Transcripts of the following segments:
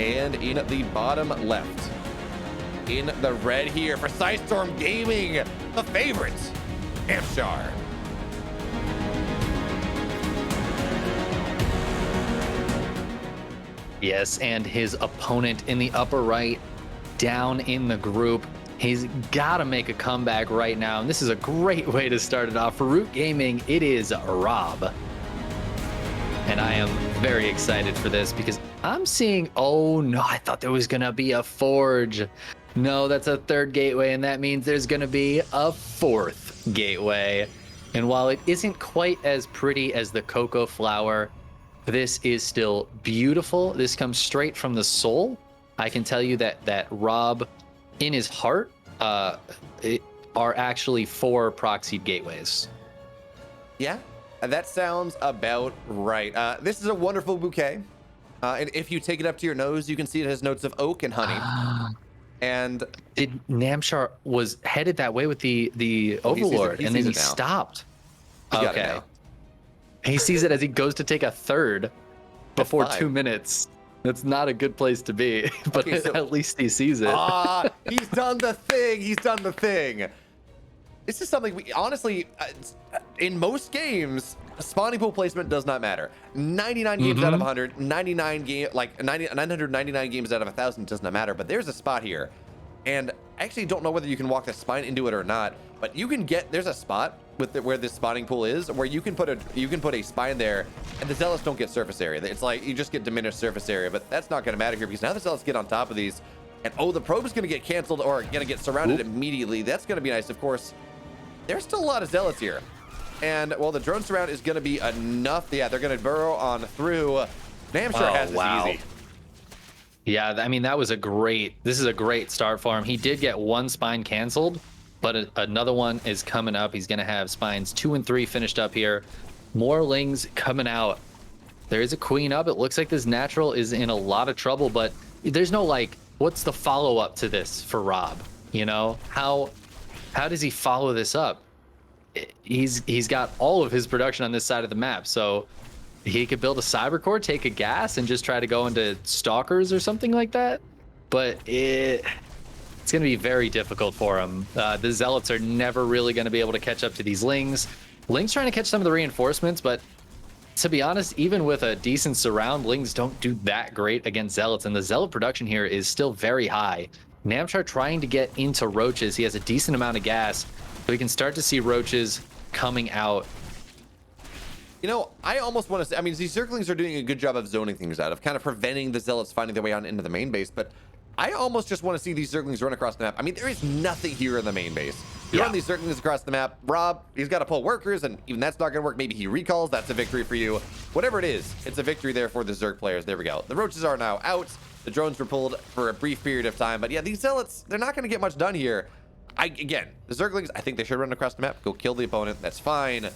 And in the bottom left, in the red here for Storm Gaming, the favorites, Namshar. Yes, and his opponent in the upper right, down in the group. He's got to make a comeback right now, and this is a great way to start it off. For Root Gaming, it is Rob. And I am very excited for this because I'm seeing, oh no, I thought there was going to be a Forge. No, that's a third gateway, and that means there's going to be a fourth gateway. And while it isn't quite as pretty as the Cocoa Flower, this is still beautiful. This comes straight from the soul. I can tell you that Rob, in his heart, are actually 4 proxied gateways. Yeah, that sounds about right. This is a wonderful bouquet. And if you take it up to your nose, you can see it has notes of oak and honey. And did Namshar was headed that way with the Overlord, and then he stopped. Okay. He sees it as he goes to take a third before 2 minutes. That's not a good place to be, but okay, so, at least he sees it. He's done the thing. He's done the thing. This is something we honestly, in most games, spawning pool placement does not matter. 99 games out of 100, 999 games out of 1,000 does not matter. But there's a spot here, and I actually don't know whether you can walk the spine into it or not. But you can get there's a spot with where this spawning pool is, where you can put a spine there, and the zealots don't get surface area. It's like you just get diminished surface area, but that's not going to matter here because now the zealots get on top of these, and oh, the probe is going to get canceled or going to get surrounded immediately. That's going to be nice, of course. There's still a lot of zealots here, and well, the drone surround is going to be enough. Yeah, they're going to burrow on through. Namshar has this easy. Yeah, I mean this is a great start for him. He did get one spine canceled, but another one is coming up. He's going to have spines 2 and 3 finished up here. More lings coming out. There is a queen up. It looks like this natural is in a lot of trouble, but there's no like, what's the follow-up to this for Rob? You know, how does he follow this up? He's got all of his production on this side of the map, so he could build a cyber core, take a gas, and just try to go into stalkers or something like that. But it's going to be very difficult for him. The zealots are never really going to be able to catch up to these lings. Lings trying to catch some of the reinforcements, but to be honest, even with a decent surround, lings don't do that great against zealots, and the zealot production here is still very high. Namshar trying to get into roaches. He has a decent amount of gas, so we can start to see roaches coming out. You know, I almost want to say, I mean, these Zerglings are doing a good job of zoning things out, of kind of preventing the zealots finding their way on into the main base, but I almost just want to see these Zerglings run across the map. I mean, there is nothing here in the main base. You run these Zerglings across the map, Rob, he's got to pull workers, and even that's not going to work. Maybe he recalls, that's a victory for you. Whatever it is, it's a victory there for the Zerg players. There we go. The roaches are now out. The drones were pulled for a brief period of time, but yeah, these zealots, they're not going to get much done here. Again, the Zerglings, I think they should run across the map, go kill the opponent. That's fine.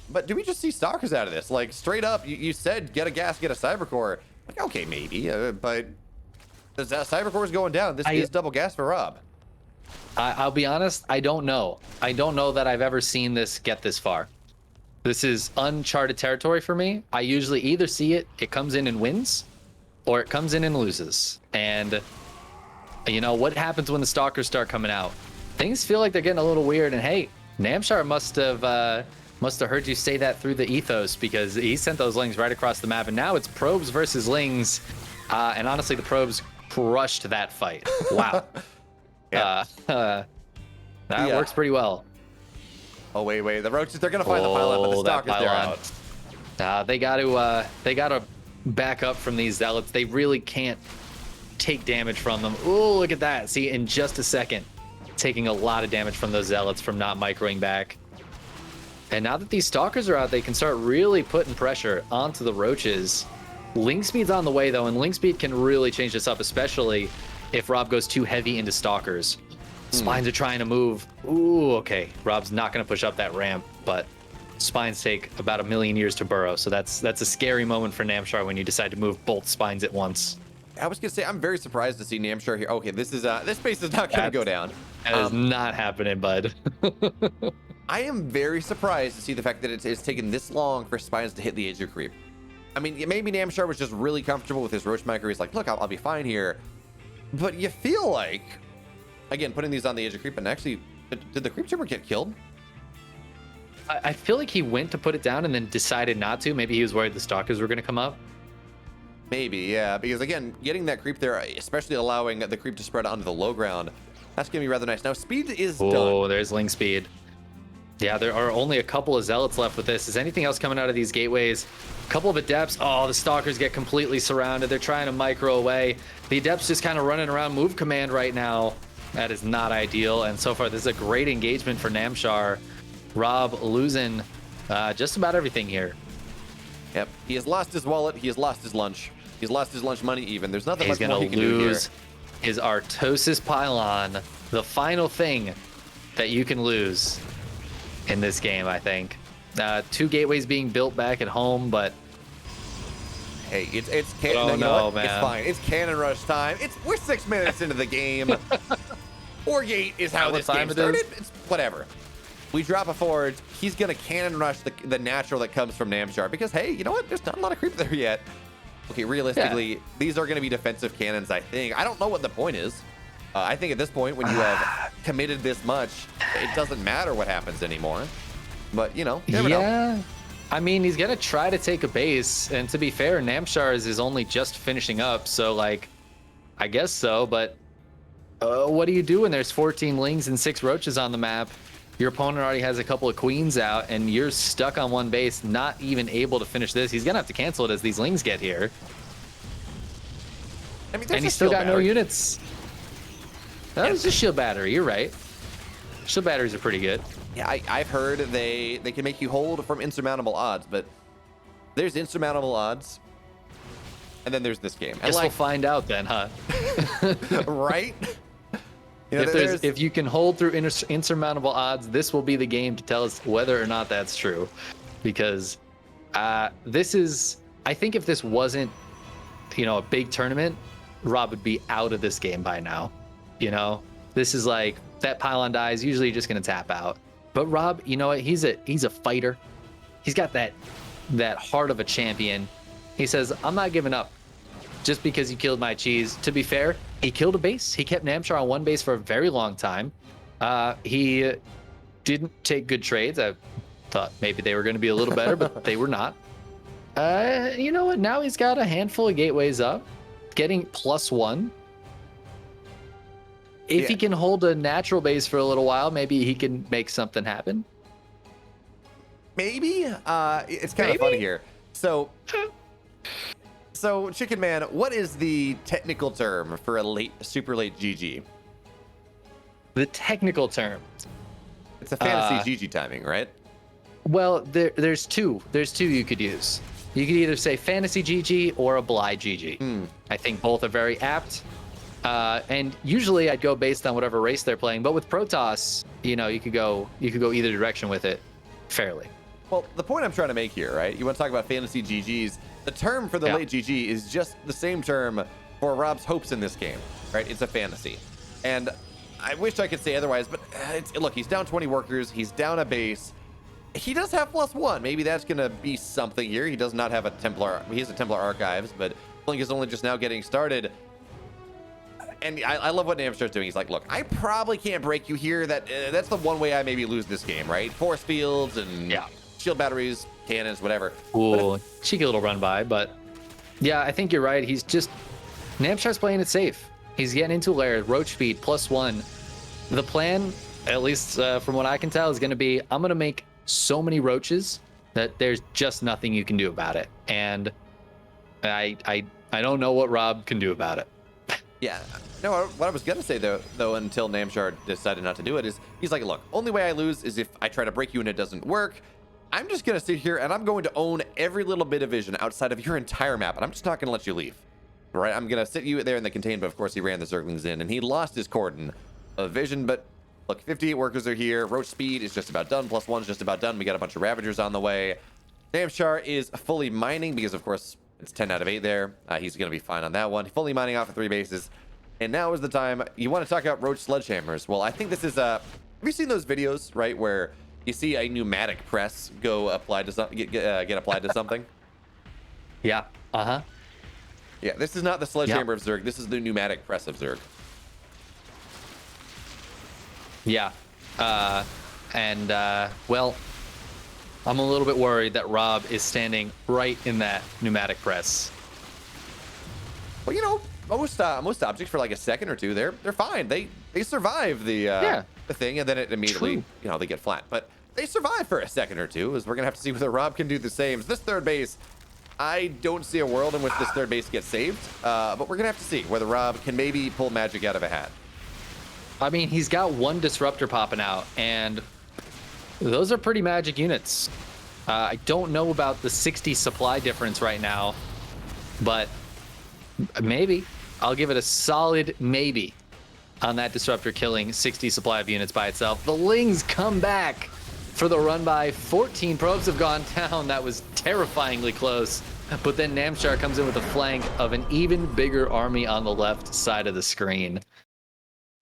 But do we just see stalkers out of this? Like, straight up, you said get a gas, get a cyber core. Like, okay, maybe, but the cyber core is going down. This is double gas for Rob. I'll be honest, I don't know. I don't know that I've ever seen this get this far. This is uncharted territory for me. I usually either see it comes in and wins, or it comes in and loses. And you know what happens when the stalkers start coming out? Things feel like they're getting a little weird. And hey, Namshar must have heard you say that through the ethos, because he sent those lings right across the map, and now it's probes versus lings. And honestly, the probes crushed that fight. Wow. That works pretty well. Oh wait, the roaches, they're gonna find the pile up, but the stalkers, they're out. They gotta back up from these zealots. They really can't take damage from them. Oh, look at that. See, in just a second, taking a lot of damage from those zealots from not microing back. And now that these stalkers are out, they can start really putting pressure onto the roaches. Link speed's on the way, though, and link speed can really change this up, especially if Rob goes too heavy into stalkers. Spines are trying to move. Ooh, okay. Rob's not going to push up that ramp, but spines take about 1,000,000 years to burrow, so that's a scary moment for Namshar when you decide to move both spines at once. I was going to say, I'm very surprised to see Namshar here. Okay, this base is not going to go down. That is not happening, bud. I am very surprised to see the fact that it's taken this long for spines to hit the edge of creep. I mean, maybe Namshar was just really comfortable with his Roach Micro. He's like, look, I'll be fine here. But you feel like, again, putting these on the edge of creep, and actually, did the creep tumor get killed? I feel like he went to put it down and then decided not to. Maybe he was worried the stalkers were going to come up. Maybe, yeah, because again, getting that creep there, especially allowing the creep to spread onto the low ground, that's going to be rather nice. Now, speed is done. Oh, there's Ling speed. Yeah, there are only a couple of zealots left with this. Is anything else coming out of these gateways? A couple of adepts. Oh, the stalkers get completely surrounded. They're trying to micro away. The adepts just kind of running around move command right now. That is not ideal. And so far, this is a great engagement for Namshar. Rob losing just about everything here. Yep, he has lost his wallet. He has lost his lunch. He's lost his lunch money even. There's nothing He's much more he gonna can do here. lose his Artosis pylon, the final thing that you can lose in this game, I think. 2 gateways being built back at home, but hey, it's cannon. Oh, You know no, what? man. It's fine. It's cannon rush time. We're 6 minutes into the game. 4 gate is how What this time game it started. is? It's whatever. We drop a forward. He's gonna cannon rush the natural that comes from Namshar because hey, you know what? There's not a lot of creep there yet. Okay, realistically, these are going to be defensive cannons, I think. I don't know what the point is. I think at this point, when you have committed this much, it doesn't matter what happens anymore. But, you know, you never know. I mean, he's going to try to take a base. And to be fair, Namshar's is only just finishing up. So, like, I guess so. But what do you do when there's 14 Lings and 6 Roaches on the map? Your opponent already has a couple of queens out, and you're stuck on one base, not even able to finish this. He's going to have to cancel it as these Lings get here. I mean, And he's still got no units. That was just shield battery. You're right. Shield batteries are pretty good. Yeah, I've heard they can make you hold from insurmountable odds, but there's insurmountable odds, and then there's this game. And Guess like, we'll find out then, huh? right? You know, If you can hold through insurmountable odds, this will be the game to tell us whether or not that's true. Because this is, I think if this wasn't, you know, a big tournament, Rob would be out of this game by now. You know, this is like that pylon dies, usually you're just gonna tap out. But Rob, you know what? He's a fighter. He's got that heart of a champion. He says, I'm not giving up just because you killed my cheese. To be fair, he killed a base. He kept Namshar on one base for a very long time. He didn't take good trades. I thought maybe they were going to be a little better, but they were not. You know what? Now he's got a handful of gateways up, getting +1. If he can hold a natural base for a little while, maybe he can make something happen. Maybe. It's kind of funny here. So, Chicken Man, what is the technical term for a super late GG? The technical term. It's a fantasy GG timing, right? Well, there's two. There's two you could use. You could either say fantasy GG or a blind GG. I think both are very apt. And usually I'd go based on whatever race they're playing. But with Protoss, you know, you could go either direction with it fairly. Well, the point I'm trying to make here, right? You want to talk about fantasy GGs. The term for the late GG is just the same term for Rob's hopes in this game, right? It's a fantasy. And I wish I could say otherwise, but look, he's down 20 workers. He's down a base. He does have +1. Maybe that's going to be something here. He does not have a Templar. He has a Templar Archives, but Blink is only just now getting started. And I love what Namshar's doing. He's like, look, I probably can't break you here. That's the one way I maybe lose this game, right? Force fields and shield batteries, cannons, whatever. Ooh, cheeky little run by, but yeah, I think you're right. He's just, Namshar's playing it safe. He's getting into lair, roach speed, +1. The plan, at least from what I can tell, is going to be, I'm going to make so many roaches that there's just nothing you can do about it. And I don't know what Rob can do about it. Yeah. No, what I was going to say, though, until Namshar decided not to do it, is he's like, look, only way I lose is if I try to break you and it doesn't work. I'm just going to sit here and I'm going to own every little bit of vision outside of your entire map, and I'm just not going to let you leave. Right? I'm going to sit you there in the contain, but of course he ran the Zerglings in, and he lost his cordon of vision. But look, 58 workers are here. Roach speed is just about done. +1's just about done. We got a bunch of Ravagers on the way. Namshar is fully mining because, of course, it's 10 out of 8 there. He's going to be fine on that one. Fully mining off of 3 bases. And now is the time. You want to talk about Roach sledgehammers. Well, I think this is have you seen those videos, right, where you see a pneumatic press go applied to get applied to something? Yeah. Uh-huh. Yeah, this is not the sledgehammer of Zerg. This is the pneumatic press of Zerg. Yeah. Well, I'm a little bit worried that Rob is standing right in that pneumatic press. Well, you know, most objects for like a second or two, they're fine. They survive the thing, and then it immediately, you know, they get flat. But they survive for a second or two. As we're gonna have to see whether Rob can do the same. This third base, I don't see a world in which this third base gets saved. But we're gonna have to see whether Rob can maybe pull magic out of a hat. I mean, he's got one disruptor popping out, and those are pretty magic units. I don't know about the 60 supply difference right now, but maybe. I'll give it a solid maybe on that disruptor killing 60 supply of units by itself. The Lings come back for the run by. 14 probes have gone down. That was terrifyingly close. But then Namshar comes in with a flank of an even bigger army on the left side of the screen.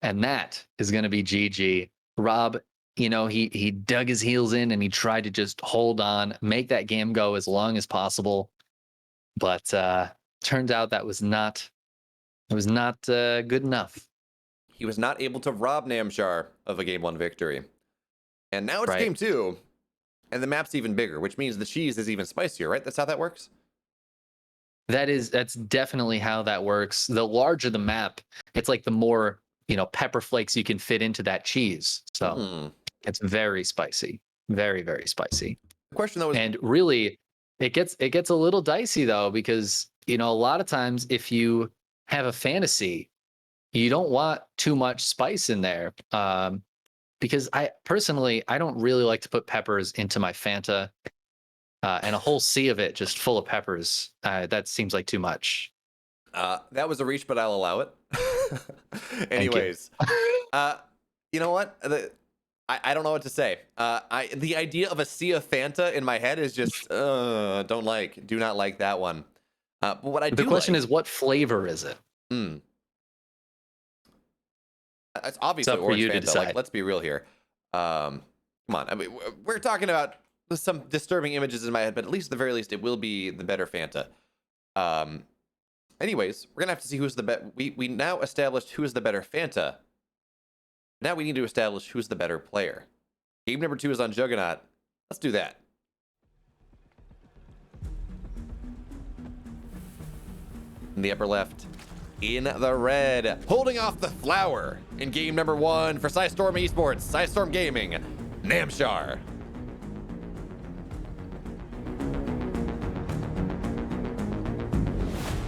And that is going to be GG. Rob, you know, he dug his heels in and he tried to just hold on, make that game go as long as possible. But turned out that was not good enough. He was not able to rob Namshar of a game 1 victory. And now it's game 2, and the map's even bigger, which means the cheese is even spicier, right? That's how that works? That's definitely how that works. The larger the map, it's like the more, you know, pepper flakes you can fit into that cheese. So it's very spicy. Very, very spicy. The question though is, and really it gets a little dicey though, because, you know, a lot of times if you have a fantasy, you don't want too much spice in there. Because I don't really like to put peppers into my Fanta, and a whole sea of it just full of peppers. That seems like too much. That was a reach, but I'll allow it. Anyways, you know what? I don't know what to say. The idea of a sea of Fanta in my head is just do not like that one. But what I do the question like, is, what flavor is it? It's obviously it's up orange for you Fanta. to decide. Like, let's be real here. Come on. I mean, we're talking about some disturbing images in my head, but at least at the very least, it will be the better Fanta. Anyways, we're gonna have to see who's the better. We now established who is the better Fanta. Now we need to establish who's the better player. Game number 2 is on Juggernaut. Let's do that. In the upper left, in the red, holding off the flower in game number 1 for Storm Esports, Storm Gaming, Namshar.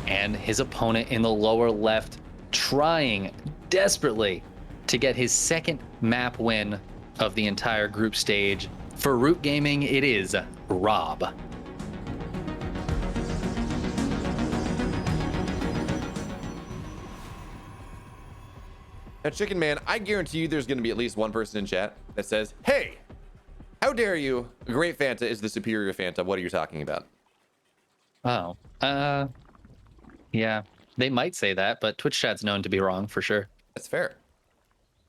And his opponent in the lower left, trying desperately to get his second map win of the entire group stage. For Root Gaming, it is Rob. Now, Chicken Man, I guarantee you there's going to be at least one person in chat that says, hey, how dare you? Great Fanta is the superior Fanta. What are you talking about? Oh, yeah, they might say that, but Twitch chat's known to be wrong for sure. That's fair.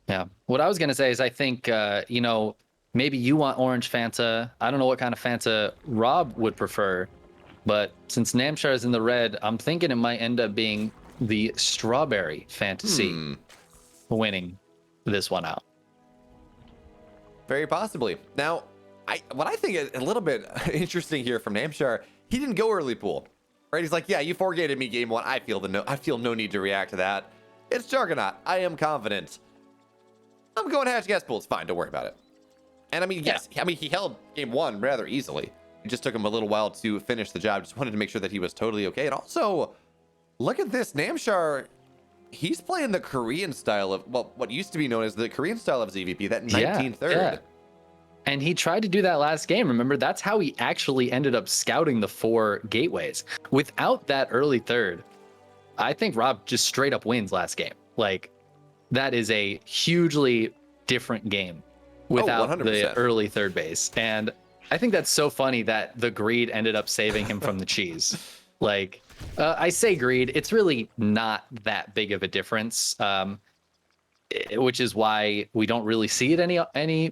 Yeah. What I was going to say is I think, you know, maybe you want orange Fanta. I don't know what kind of Fanta Rob would prefer, but since Namshar is in the red, I'm thinking it might end up being the strawberry fantasy winning this one out. Very possibly. Now, what I think is a little bit interesting here from Namshar, he didn't go early pool, right? He's like, yeah, you forgated me game 1. I feel no need to react to that. It's Juggernaut. I am confident. I'm going hatch gas pool. It's fine. Don't worry about it. And I mean, yes, I mean, he held game 1 rather easily. It just took him a little while to finish the job. Just wanted to make sure that he was totally okay. And also, look at this. Namshar, he's playing the Korean style of, well, what used to be known as the Korean style of ZVP, that 19th third. Yeah. And he tried to do that last game. Remember, that's how he actually ended up scouting the 4 gateways. Without that early third, I think Rob just straight up wins last game. Like, that is a hugely different game without the early third base. And I think that's so funny that the greed ended up saving him from the cheese. Like, I say greed, it's really not that big of a difference, which is why we don't really see it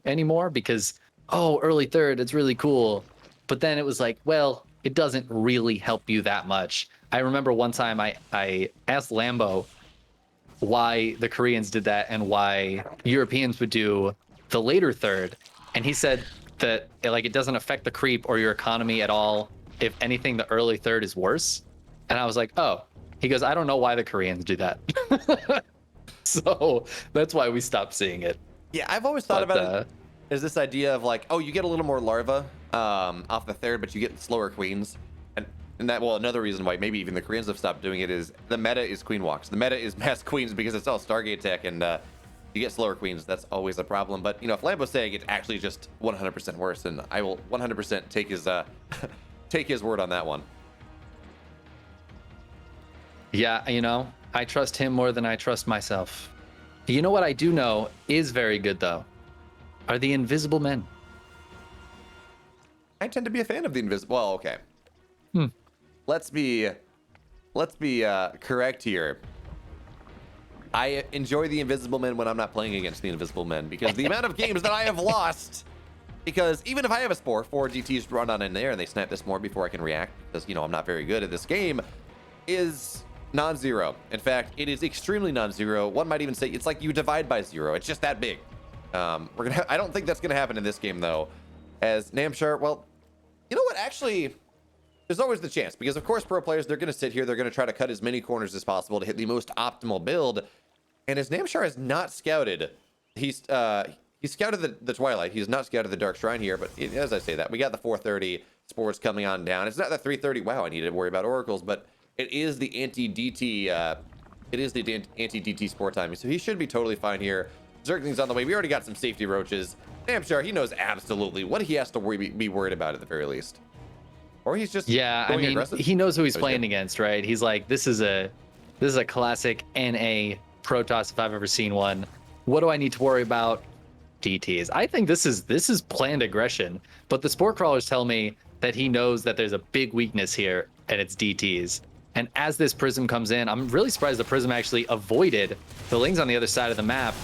anymore, because, oh, early third, it's really cool. But then it was like, well, it doesn't really help you that much. I remember one time I asked Lambo why the Koreans did that and why Europeans would do the later third. And he said that like it doesn't affect the creep or your economy at all. If anything, the early third is worse. And I was like, oh. He goes, I don't know why the Koreans do that. So that's why we stopped seeing it. Yeah, I've always thought about it as this idea of like, oh, you get a little more larva off the third, but you get slower queens. And that, well, another reason why maybe even the Koreans have stopped doing it is the meta is queen walks. The meta is mass queens because it's all Stargate tech, and you get slower queens. That's always a problem. But, you know, if Lambo's saying it's actually just 100% worse, then I will 100% take his take his word on that one. Yeah, you know, I trust him more than I trust myself. You know what I do know is very good, though, are the Invisible Men. I tend to be a fan of the invisible. Well, okay. Let's be correct here. I enjoy the Invisible Men when I'm not playing against the Invisible Men, because the amount of games that I have lost, because even if I have a spore, 4 GTs run on in there and they snap this more before I can react, because, you know, I'm not very good at this game, is non-zero. In fact, it is extremely non-zero. One might even say it's like you divide by 0. It's just that big. I don't think that's gonna happen in this game though, as Namshar, well, you know what, actually, there's always the chance, because of course pro players, they're going to sit here, they're going to try to cut as many corners as possible to hit the most optimal build. And as Namshar has not scouted, he scouted the Twilight, he's not scouted the Dark Shrine here, but as I say that, we got the 430 spores coming on down. It's not the 330, wow, I need to worry about oracles, but it is the anti-DT anti-DT spore timing, so he should be totally fine here. Zergling's on the way. We already got some safety roaches. Namshar, he knows absolutely what he has to be worried about at the very least. Or he's just aggressive. He knows who he's playing against, right? He's like, this is a classic NA Protoss if I've ever seen one. What do I need to worry about? DTs. I think this is planned aggression, but the spore crawlers tell me that he knows that there's a big weakness here, and it's DTs. And as this prism comes in, I'm really surprised the prism actually avoided the Lings on the other side of the map.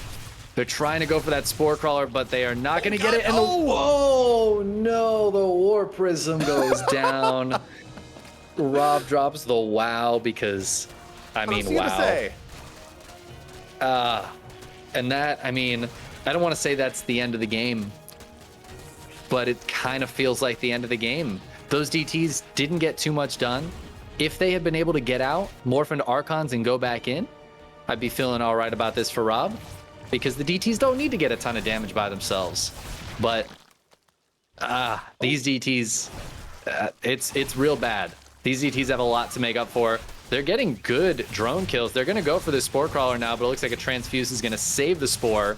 They're trying to go for that spore crawler, but they are not going to get it. And oh no, the war prism goes down. Rob drops the wow because, I mean, wow. And that, I mean, I don't want to say that's the end of the game, but it kind of feels like the end of the game. Those DTs didn't get too much done. If they had been able to get out, morph into Archons, and go back in, I'd be feeling all right about this for Rob. Because the DTs don't need to get a ton of damage by themselves. But these DTs, it's real bad. These DTs have a lot to make up for. They're getting good drone kills. They're going to go for the spore crawler now, but it looks like a transfuse is going to save the spore.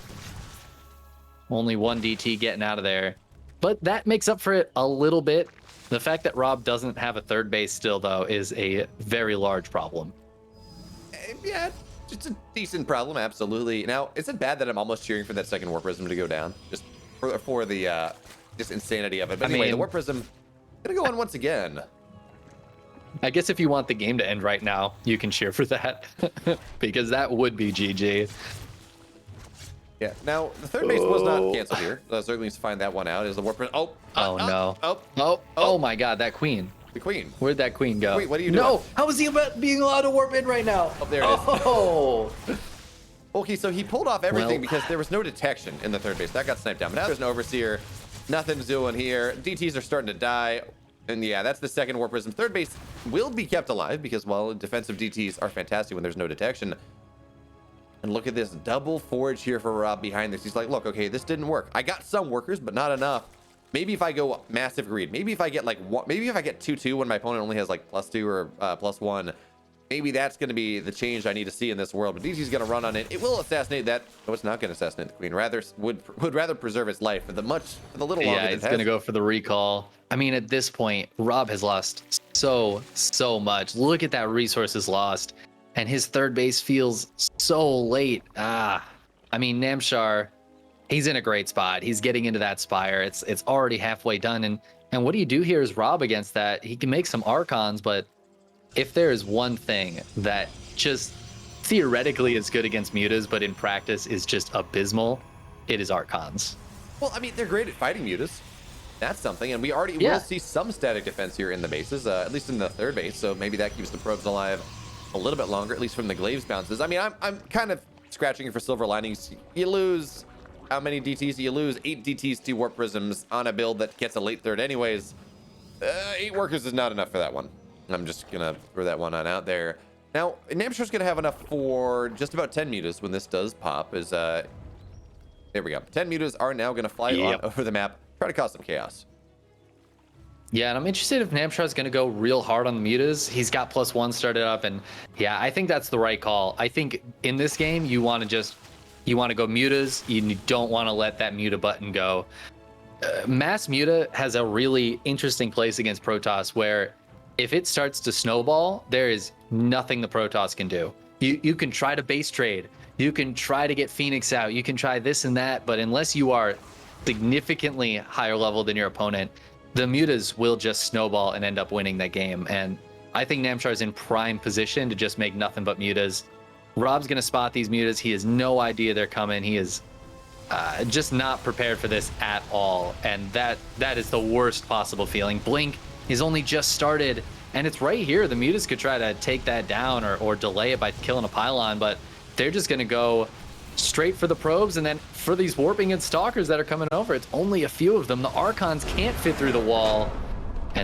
Only one DT getting out of there. But that makes up for it a little bit. The fact that Rob doesn't have a third base still, though, is a very large problem. Yeah. It's a decent problem, absolutely. Now, is it bad that I'm almost cheering for that second Warp Prism to go down? Just for the just insanity of it. But anyway, the Warp Prism gonna go on once again. I guess if you want the game to end right now, you can cheer for that. Because that would be GG. Yeah, now, the third base was not canceled here. Zerglings needs to find that one out. Is the Warp Prism... Oh my god, that queen. The queen. Where'd that queen go? Wait, what are you doing? No! How is he being allowed to warp in right now? Oh, there it is. Oh! Okay, so he pulled off everything because there was no detection in the third base. That got sniped down. But now there's an Overseer. Nothing's doing here. DTs are starting to die. And yeah, that's the second Warp Prism. Third base will be kept alive because, well, defensive DTs are fantastic when there's no detection. And look at this double forge here for Rob behind this. He's like, look, okay, this didn't work. I got some workers, but not enough. Maybe if I go massive greed, maybe if I get like one, maybe if I get 2-2 when my opponent only has like +2 or +1, maybe that's going to be the change I need to see in this world. But DT's going to run on it. It will assassinate that. No, it's not going to assassinate the queen. Rather, would rather preserve its life for the little longer. Yeah, it's going to go for the recall. I mean, at this point, Rob has lost so much. Look at that resources lost, and his third base feels so late. I mean, Namshar, he's in a great spot. He's getting into that spire. It's already halfway done. And what do you do here is Rob against that. He can make some Archons, but if there is one thing that just theoretically is good against Mutas, but in practice is just abysmal, it is Archons. Well, I mean, they're great at fighting Mutas. That's something, and we already will see some static defense here in the bases, at least in the third base. So maybe that keeps the probes alive a little bit longer, at least from the Glaives bounces. I mean, I'm kind of scratching for silver linings. You lose how many DTs? You lose 8 DTs to Warp Prisms on a build that gets a late third anyways. 8 workers is not enough for that one. I'm just gonna throw that one on out there. Now, Namshar's gonna have enough for just about 10 mutas when this does pop. There we go. 10 mutas are now gonna fly on over the map, try to cause some chaos. Yeah, and I'm interested if Namshar's going to go real hard on the mutas. He's got +1 started up, and yeah, I think that's the right call. I think in this game, you want to go mutas. You don't want to let that muta button go. Mass muta has a really interesting place against Protoss where if it starts to snowball, there is nothing the Protoss can do. You can try to base trade. You can try to get Phoenix out. You can try this and that, but unless you are significantly higher level than your opponent, the mutas will just snowball and end up winning that game. And I think Namshar is in prime position to just make nothing but mutas. Rob's going to spot these mutas. He has no idea they're coming. He is just not prepared for this at all. And that is the worst possible feeling. Blink is only just started, and it's right here. The mutas could try to take that down or delay it by killing a pylon, but they're just going to go straight for the probes, and then for these warping and stalkers that are coming over, it's only a few of them. The Archons can't fit through the wall.